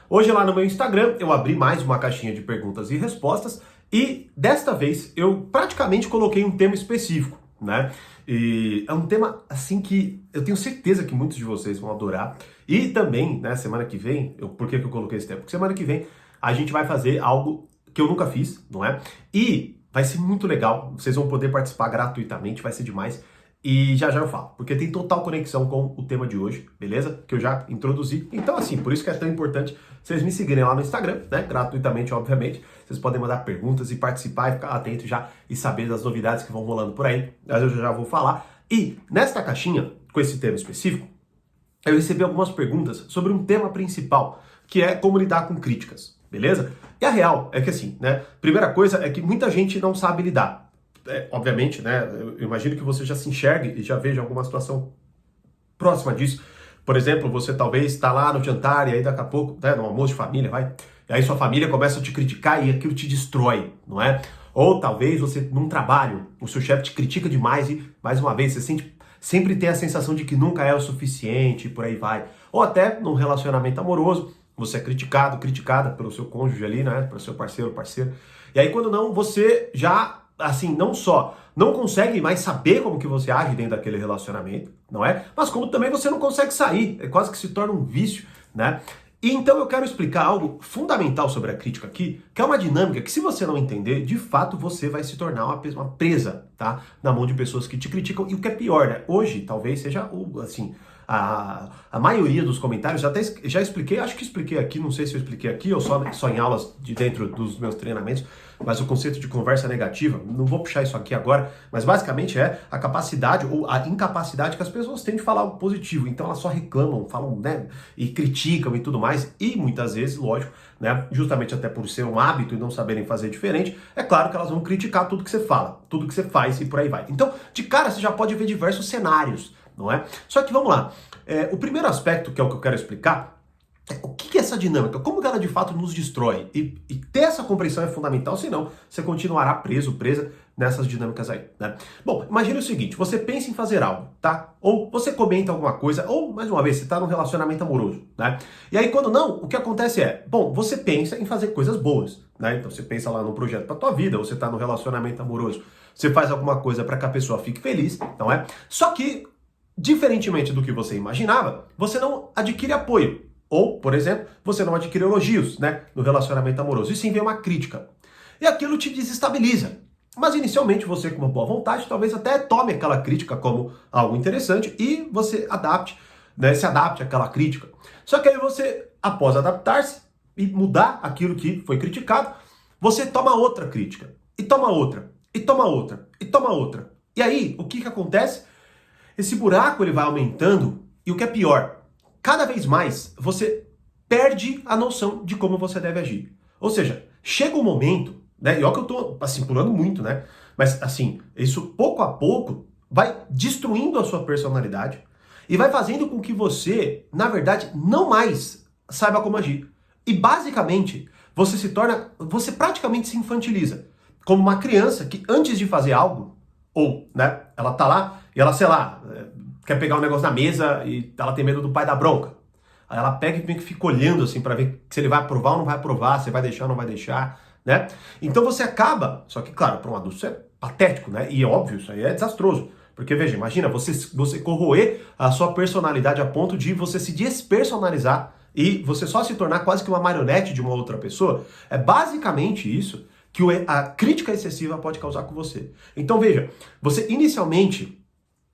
Hoje lá no meu Instagram eu abri mais uma caixinha de perguntas e respostas e desta vez eu praticamente coloquei um tema específico, né? E é um tema assim que eu tenho certeza que muitos de vocês vão adorar. E também, né, semana que vem, por que eu coloquei esse tema? Porque semana que vem a gente vai fazer algo que eu nunca fiz, não é? E vai ser muito legal, vocês vão poder participar gratuitamente, vai ser demais. E já já eu falo, porque tem total conexão com o tema de hoje, beleza? Que eu já introduzi. Então, assim, por isso que é tão importante vocês me seguirem lá no Instagram, né? Gratuitamente, obviamente. Vocês podem mandar perguntas e participar e ficar atento já e saber das novidades que vão rolando por aí. Mas eu já vou falar. E nesta caixinha, com esse tema específico, eu recebi algumas perguntas sobre um tema principal, que é como lidar com críticas, beleza? E a real é que assim, né? Primeira coisa é que muita gente não sabe lidar. Obviamente, né, eu imagino que você já se enxergue e já veja alguma situação próxima disso. Por exemplo, você talvez está lá no jantar e aí daqui a pouco, né, no almoço de família, e aí sua família começa a te criticar e aquilo te destrói, não é? Ou talvez você, num trabalho, o seu chefe te critica demais e, mais uma vez, sempre tem a sensação de que nunca é o suficiente e por aí vai. Ou até num relacionamento amoroso, você é criticada pelo seu cônjuge ali, né, pelo seu parceiro, parceira. E aí quando não, você já assim, não só não consegue mais saber como que você age dentro daquele relacionamento, não é? Mas como também você não consegue sair, é quase que se torna um vício, né? E então eu quero explicar algo fundamental sobre a crítica aqui, que é uma dinâmica que se você não entender, de fato você vai se tornar uma presa, tá? Na mão de pessoas que te criticam, e o que é pior, né? Hoje, talvez seja assim, a maioria dos comentários, já expliquei, acho que expliquei aqui, não sei se eu expliquei aqui ou só em aulas de dentro dos meus treinamentos, mas o conceito de conversa negativa, não vou puxar isso aqui agora, mas basicamente é a capacidade ou a incapacidade que as pessoas têm de falar algo positivo. Então elas só reclamam, falam, né, e criticam e tudo mais, e muitas vezes, lógico, né, justamente até por ser um hábito e não saberem fazer diferente, é claro que elas vão criticar tudo que você fala, tudo que você faz e por aí vai. Então, de cara, você já pode ver diversos cenários, não é? Só que vamos lá, o primeiro aspecto, que é o que eu quero explicar, o que é essa dinâmica? Como que ela de fato nos destrói? E ter essa compreensão é fundamental, senão você continuará presa nessas dinâmicas aí, né? Bom, imagine o seguinte, você pensa em fazer algo, tá? Ou você comenta alguma coisa, ou, mais uma vez, você está num relacionamento amoroso, né? E aí, quando não, o que acontece é, bom, você pensa em fazer coisas boas, né? Então, você pensa lá num projeto para tua vida, ou você está num relacionamento amoroso, você faz alguma coisa para que a pessoa fique feliz, não é? Só que, diferentemente do que você imaginava, você não adquire apoio. Ou, por exemplo, você não adquire elogios, né, no relacionamento amoroso, e sim vem uma crítica. E aquilo te desestabiliza. Mas inicialmente você, com uma boa vontade, talvez até tome aquela crítica como algo interessante e você adapte, né, se adapte àquela crítica. Só que aí você, após adaptar-se e mudar aquilo que foi criticado, você toma outra crítica, e toma outra, e toma outra, e toma outra. E aí, o que acontece? Esse buraco ele vai aumentando e o que é pior, cada vez mais você perde a noção de como você deve agir. Ou seja, chega um momento, né? E olha que eu tô assim pulando muito, né? Mas assim, isso pouco a pouco vai destruindo a sua personalidade e vai fazendo com que você, na verdade, não mais saiba como agir. E basicamente, você praticamente se infantiliza, como uma criança que antes de fazer algo, ou, né, ela tá lá e ela, sei lá, quer pegar um negócio na mesa e ela tem medo do pai dar bronca. Aí ela pega e meio que fica olhando assim para ver se ele vai aprovar ou não vai aprovar, se vai deixar ou não vai deixar, né? Então você acaba, só que claro, para um adulto isso é patético, né? E é óbvio, isso aí é desastroso. Porque veja, imagina você corroer a sua personalidade a ponto de você se despersonalizar e você só se tornar quase que uma marionete de uma outra pessoa. É basicamente isso que a crítica excessiva pode causar com você. Então veja, você inicialmente,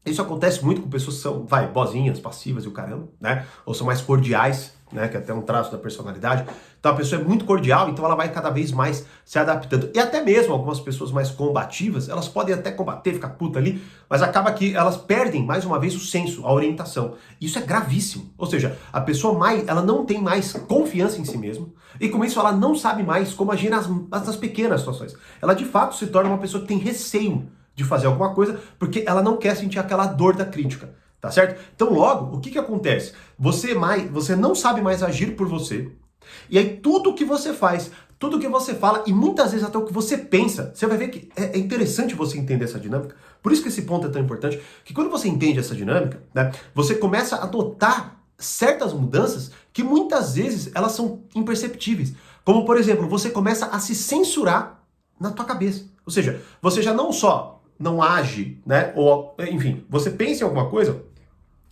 isso acontece muito com pessoas que são, boazinhas, passivas e o caramba, né? Ou são mais cordiais, né? Que é até um traço da personalidade. Então a pessoa é muito cordial, então ela vai cada vez mais se adaptando. E até mesmo algumas pessoas mais combativas, elas podem até combater, ficar puta ali, mas acaba que elas perdem, mais uma vez, o senso, a orientação. Isso é gravíssimo. Ou seja, a pessoa ela não tem mais confiança em si mesma, e com isso ela não sabe mais como agir nas pequenas situações. Ela de fato se torna uma pessoa que tem receio de fazer alguma coisa, porque ela não quer sentir aquela dor da crítica, tá certo? Então logo, o que acontece? Você não sabe mais agir por você, e aí tudo que você faz, tudo que você fala, e muitas vezes até o que você pensa, você vai ver que é interessante você entender essa dinâmica, por isso que esse ponto é tão importante, que quando você entende essa dinâmica, né, você começa a adotar certas mudanças que muitas vezes elas são imperceptíveis. Como, por exemplo, você começa a se censurar na tua cabeça. Ou seja, você já não só não age, né? Ou, enfim, você pensa em alguma coisa,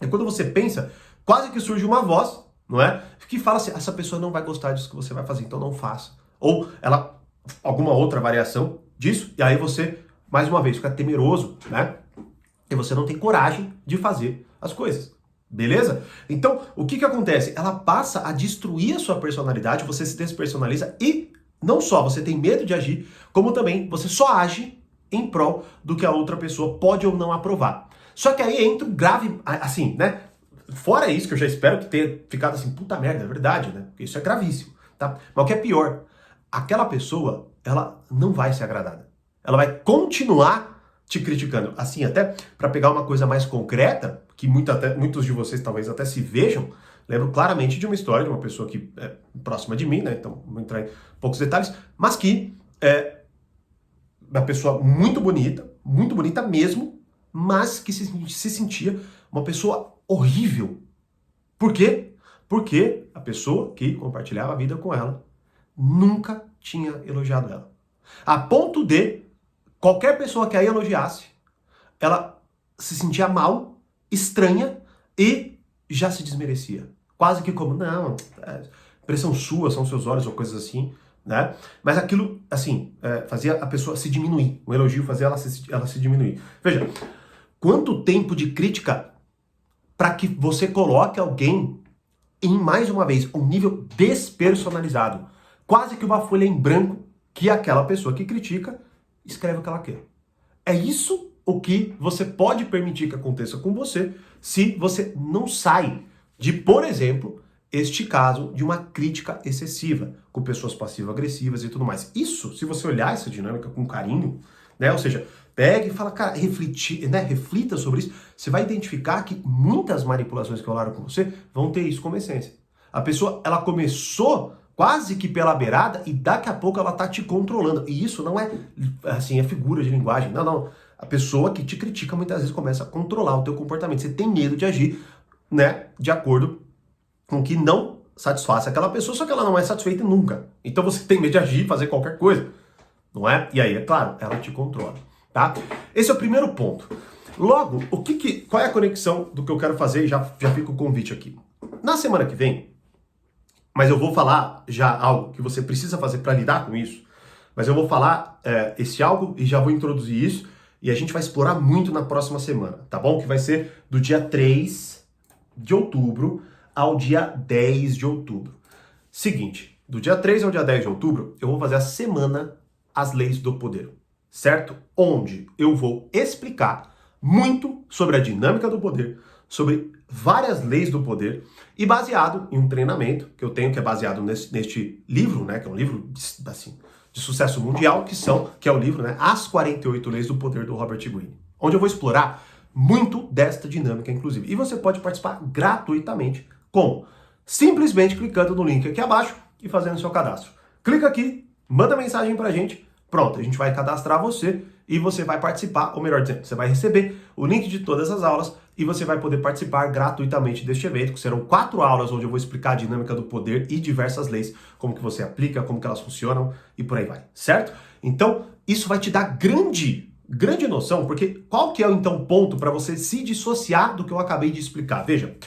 e quando você pensa, quase que surge uma voz, não é? Que fala assim, essa pessoa não vai gostar disso que você vai fazer, então não faça. Ou ela, alguma outra variação disso, e aí você, mais uma vez, fica temeroso, né? E você não tem coragem de fazer as coisas. Beleza? Então, o que acontece? Ela passa a destruir a sua personalidade, você se despersonaliza e não só você tem medo de agir, como também você só age em prol do que a outra pessoa pode ou não aprovar. Só que aí entra um grave, assim, né? Fora isso, que eu já espero que tenha ficado assim, puta merda, é verdade, né? Porque isso é gravíssimo, tá? Mas o que é pior, aquela pessoa, ela não vai ser agradada. Ela vai continuar te criticando. Assim, até para pegar uma coisa mais concreta, que muitos de vocês talvez até se vejam, lembro claramente de uma história de uma pessoa que é próxima de mim, né? Então, vou entrar em poucos detalhes, mas que é uma pessoa muito bonita mesmo, mas que se sentia uma pessoa horrível. Por quê? Porque a pessoa que compartilhava a vida com ela nunca tinha elogiado ela. A ponto de qualquer pessoa que a elogiasse, ela se sentia mal, estranha e já se desmerecia. Quase que como, não, impressão sua, são seus olhos ou coisas assim, né? Mas aquilo, assim, fazia a pessoa se diminuir. O elogio fazia ela se diminuir. Veja, quanto tempo de crítica para que você coloque alguém em, mais uma vez, um nível despersonalizado. Quase que uma folha em branco que aquela pessoa que critica escreve o que ela quer. É isso o que você pode permitir que aconteça com você se você não sai de, por exemplo, este caso de uma crítica excessiva, com pessoas passivo-agressivas e tudo mais. Isso, se você olhar essa dinâmica com carinho, né? Ou seja, pegue e fala, cara, reflita sobre isso, você vai identificar que muitas manipulações que rolaram com você vão ter isso como essência. A pessoa, ela começou quase que pela beirada e daqui a pouco ela tá te controlando. E isso não é, assim, é figura de linguagem. Não, não. A pessoa que te critica muitas vezes começa a controlar o teu comportamento. Você tem medo de agir, né, de acordo com o que não satisfaz aquela pessoa, só que ela não é satisfeita nunca. Então você tem medo de agir, fazer qualquer coisa, não é? E aí, é claro, ela te controla, tá? Esse é o primeiro ponto. Logo, qual é a conexão do que eu quero fazer? Já fica o convite aqui. Na semana que vem, mas eu vou falar já algo que você precisa fazer para lidar com isso, mas eu vou falar esse algo e já vou introduzir isso e a gente vai explorar muito na próxima semana, tá bom? Que vai ser do dia 3 de outubro ao dia 10 de outubro. Seguinte, do dia 3 ao dia 10 de outubro, eu vou fazer a semana As Leis do Poder, certo? Onde eu vou explicar muito sobre a dinâmica do poder, sobre várias leis do poder e baseado em um treinamento que eu tenho, que é baseado neste livro, né, que é um livro assim, de sucesso mundial, que é o livro, né, As 48 Leis do Poder, do Robert Greene, onde eu vou explorar muito desta dinâmica, inclusive. E você pode participar gratuitamente, como? Simplesmente clicando no link aqui abaixo e fazendo seu cadastro. Clica aqui, manda mensagem pra gente, pronto, a gente vai cadastrar você e você vai participar, ou melhor dizendo, você vai receber o link de todas as aulas e você vai poder participar gratuitamente deste evento, que serão 4 aulas onde eu vou explicar a dinâmica do poder e diversas leis, como que você aplica, como que elas funcionam e por aí vai, certo? Então, isso vai te dar grande noção, porque qual que é então o ponto para você se dissociar do que eu acabei de explicar? Veja,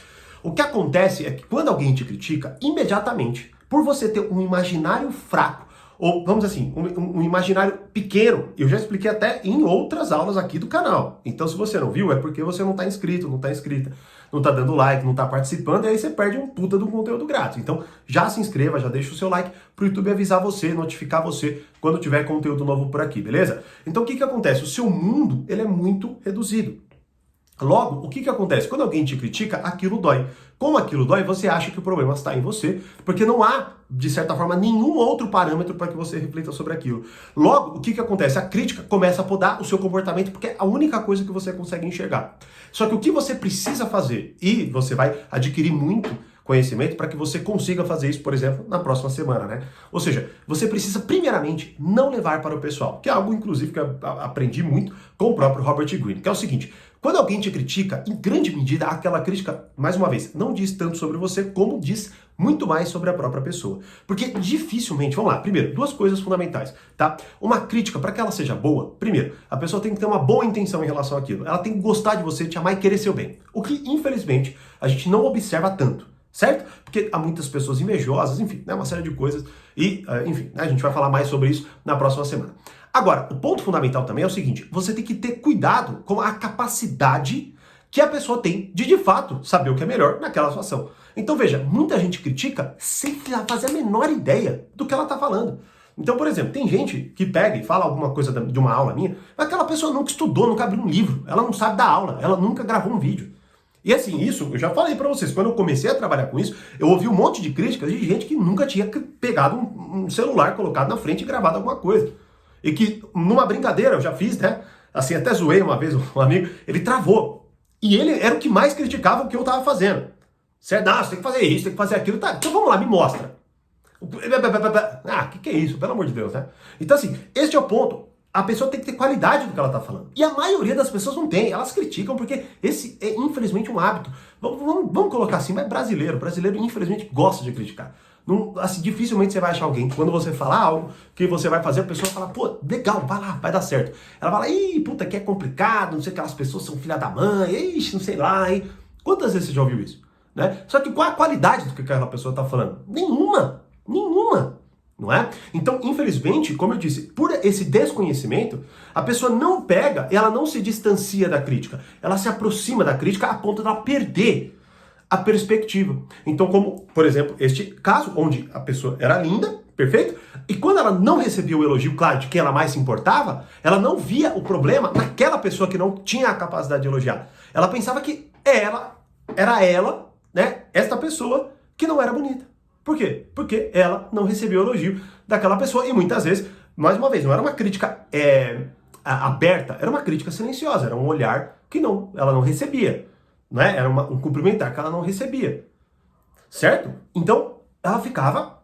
o que acontece é que quando alguém te critica, imediatamente, por você ter um imaginário fraco, ou vamos assim, um imaginário pequeno, eu já expliquei até em outras aulas aqui do canal. Então se você não viu, é porque você não está inscrito, não está inscrita, não está dando like, não está participando, e aí você perde um puta do conteúdo grátis. Então já se inscreva, já deixa o seu like pro YouTube avisar você, notificar você quando tiver conteúdo novo por aqui, beleza? Então o que acontece? O seu mundo, ele é muito reduzido. Logo, o que acontece? Quando alguém te critica, aquilo dói. Como aquilo dói, você acha que o problema está em você, porque não há, de certa forma, nenhum outro parâmetro para que você reflita sobre aquilo. Logo, o que acontece? A crítica começa a podar o seu comportamento, porque é a única coisa que você consegue enxergar. Só que o que você precisa fazer, e você vai adquirir muito conhecimento para que você consiga fazer isso, por exemplo, na próxima semana, né? Ou seja, você precisa primeiramente não levar para o pessoal, que é algo, inclusive, que eu aprendi muito com o próprio Robert Greene, que é o seguinte: Quando alguém te critica, em grande medida, aquela crítica, mais uma vez, não diz tanto sobre você, como diz muito mais sobre a própria pessoa. Porque dificilmente, vamos lá, primeiro, duas coisas fundamentais, tá? Uma crítica, para que ela seja boa, primeiro, a pessoa tem que ter uma boa intenção em relação àquilo. Ela tem que gostar de você, te amar e querer seu bem. O que, infelizmente, a gente não observa tanto, certo? Porque há muitas pessoas invejosas, enfim, né, uma série de coisas. E, enfim, né, a gente vai falar mais sobre isso na próxima semana. Agora, o ponto fundamental também é o seguinte, você tem que ter cuidado com a capacidade que a pessoa tem de fato, saber o que é melhor naquela situação. Então, veja, muita gente critica sem fazer a menor ideia do que ela está falando. Então, por exemplo, tem gente que pega e fala alguma coisa de uma aula minha, mas aquela pessoa nunca estudou, nunca abriu um livro, ela não sabe dar aula, ela nunca gravou um vídeo. E assim, isso, eu já falei pra vocês, quando eu comecei a trabalhar com isso, eu ouvi um monte de críticas de gente que nunca tinha pegado um celular, colocado na frente e gravado alguma coisa. E que, numa brincadeira, eu já fiz, né? Assim, até zoei uma vez um amigo, ele travou. E ele era o que mais criticava o que eu tava fazendo. Certo? Ah, você tem que fazer isso, tem que fazer aquilo. Tá, então vamos lá, me mostra. Ah, que é isso? Pelo amor de Deus, né? Então assim, este é o ponto. A pessoa tem que ter qualidade do que ela tá falando. E a maioria das pessoas não tem. Elas criticam porque esse é, infelizmente, um hábito. Vamos colocar assim, mas brasileiro, infelizmente, gosta de criticar. Não, assim, dificilmente você vai achar alguém que quando você falar algo que você vai fazer, a pessoa fala, pô, legal, vai lá, vai dar certo. Ela fala, ih, puta, que é complicado, não sei, aquelas pessoas são filha da mãe, ixi, não sei lá, hein. Quantas vezes você já ouviu isso? Né? Só que qual a qualidade do que aquela pessoa está falando? Nenhuma, não é? Então, infelizmente, como eu disse, por esse desconhecimento, a pessoa não pega, ela não se distancia da crítica, ela se aproxima da crítica a ponto de ela perder a perspectiva. Então, como, por exemplo, este caso, onde a pessoa era linda, perfeito? E quando ela não recebia o elogio, claro, de quem ela mais se importava, ela não via o problema naquela pessoa que não tinha a capacidade de elogiar. Ela pensava que era ela, né, esta pessoa que não era bonita. Por quê? Porque ela não recebeu o elogio daquela pessoa e muitas vezes, mais uma vez, não era uma crítica aberta, era uma crítica silenciosa, era um olhar que ela não recebia. Né? Era um cumprimentar que ela não recebia, certo? Então, ela ficava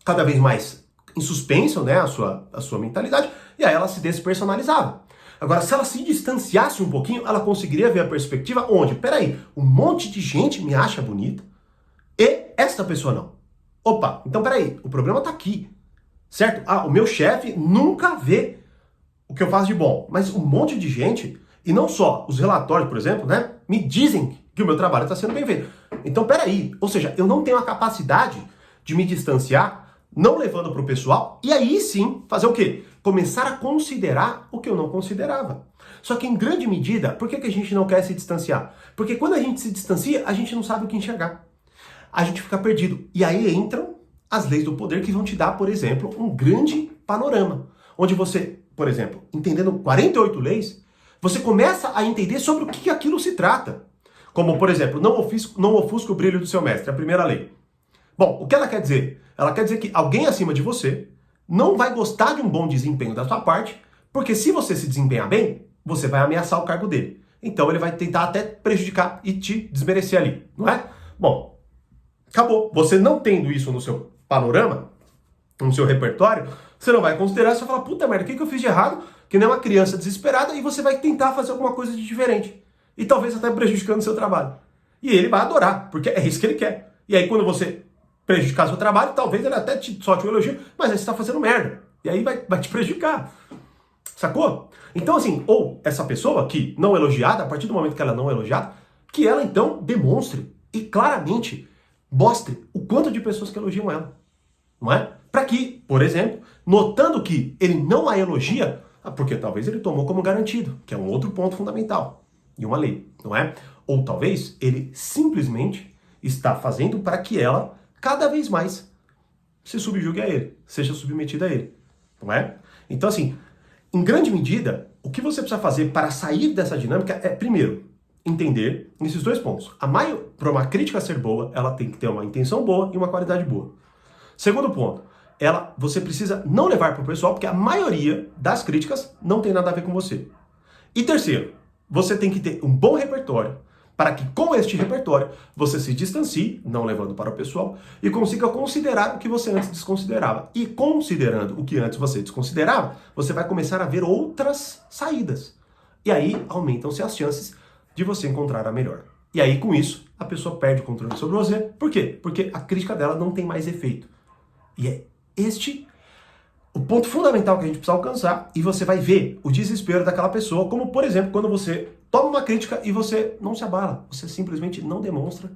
cada vez mais em suspenso, né, a sua mentalidade, e aí ela se despersonalizava. Agora, se ela se distanciasse um pouquinho, ela conseguiria ver a perspectiva onde, peraí, um monte de gente me acha bonita e esta pessoa não. Opa, então peraí, o problema tá aqui, certo? Ah, o meu chefe nunca vê o que eu faço de bom, mas um monte de gente... E não só, os relatórios, por exemplo, né, me dizem que o meu trabalho está sendo bem feito. Então, peraí, ou seja, eu não tenho a capacidade de me distanciar, não levando para o pessoal, e aí sim, fazer o quê? Começar a considerar o que eu não considerava. Só que em grande medida, por que a gente não quer se distanciar? Porque quando a gente se distancia, a gente não sabe o que enxergar. A gente fica perdido. E aí entram as leis do poder que vão te dar, por exemplo, um grande panorama. Onde você, por exemplo, entendendo 48 leis, você começa a entender sobre o que aquilo se trata. Como, por exemplo, não ofusque o brilho do seu mestre, a primeira lei. Bom, o que ela quer dizer? Ela quer dizer que alguém acima de você não vai gostar de um bom desempenho da sua parte, porque se você se desempenhar bem, você vai ameaçar o cargo dele. Então ele vai tentar até prejudicar e te desmerecer ali, não é? Bom, acabou. Você não tendo isso no seu panorama, no seu repertório, você não vai considerar, você vai falar, puta merda, o que eu fiz de errado? Que nem uma criança desesperada, e você vai tentar fazer alguma coisa de diferente. E talvez até prejudicando o seu trabalho. E ele vai adorar, porque é isso que ele quer. E aí quando você prejudicar seu trabalho, talvez ele até te solte um elogio, mas aí você está fazendo merda. E aí vai te prejudicar. Sacou? Então assim, ou essa pessoa que não é elogiada, a partir do momento que ela não é elogiada, que ela então demonstre e claramente mostre o quanto de pessoas que elogiam ela. Não é? Para que, por exemplo, notando que ele não a elogia, porque talvez ele tomou como garantido, que é um outro ponto fundamental de uma lei, não é? Ou talvez ele simplesmente está fazendo para que ela cada vez mais se subjugue a ele, seja submetida a ele, não é? Então assim, em grande medida, o que você precisa fazer para sair dessa dinâmica é, primeiro, entender esses dois pontos. Para uma crítica ser boa, ela tem que ter uma intenção boa e uma qualidade boa. Segundo ponto, você precisa não levar para o pessoal, porque a maioria das críticas não tem nada a ver com você. E terceiro, você tem que ter um bom repertório, para que com este repertório você se distancie, não levando para o pessoal, e consiga considerar o que você antes desconsiderava. E considerando o que antes você desconsiderava, você vai começar a ver outras saídas. E aí aumentam-se as chances de você encontrar a melhor. E aí, com isso, a pessoa perde o controle sobre você. Por quê? Porque a crítica dela não tem mais efeito. E é este o ponto fundamental que a gente precisa alcançar, e você vai ver o desespero daquela pessoa, como, por exemplo, quando você toma uma crítica e você não se abala, você simplesmente não demonstra,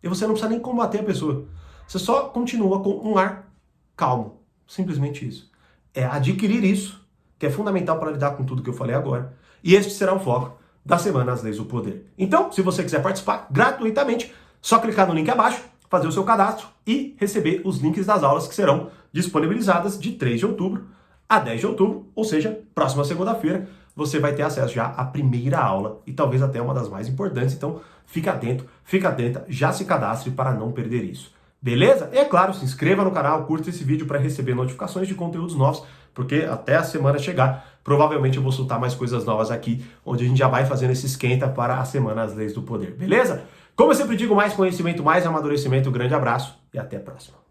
e você não precisa nem combater a pessoa. Você só continua com um ar calmo. Simplesmente isso. É adquirir isso, que é fundamental para lidar com tudo que eu falei agora. E este será o foco da Semana As Leis do Poder. Então, se você quiser participar gratuitamente, só clicar no link abaixo, fazer o seu cadastro e receber os links das aulas que serão disponibilizadas de 3 de outubro a 10 de outubro, ou seja, próxima segunda-feira, você vai ter acesso já à primeira aula e talvez até uma das mais importantes. Então, fica atento, fica atenta, já se cadastre para não perder isso. Beleza? E é claro, se inscreva no canal, curta esse vídeo para receber notificações de conteúdos novos, porque até a semana chegar, provavelmente eu vou soltar mais coisas novas aqui, onde a gente já vai fazendo esse esquenta para a Semana As Leis do Poder, beleza? Como eu sempre digo, mais conhecimento, mais amadurecimento, um grande abraço e até a próxima.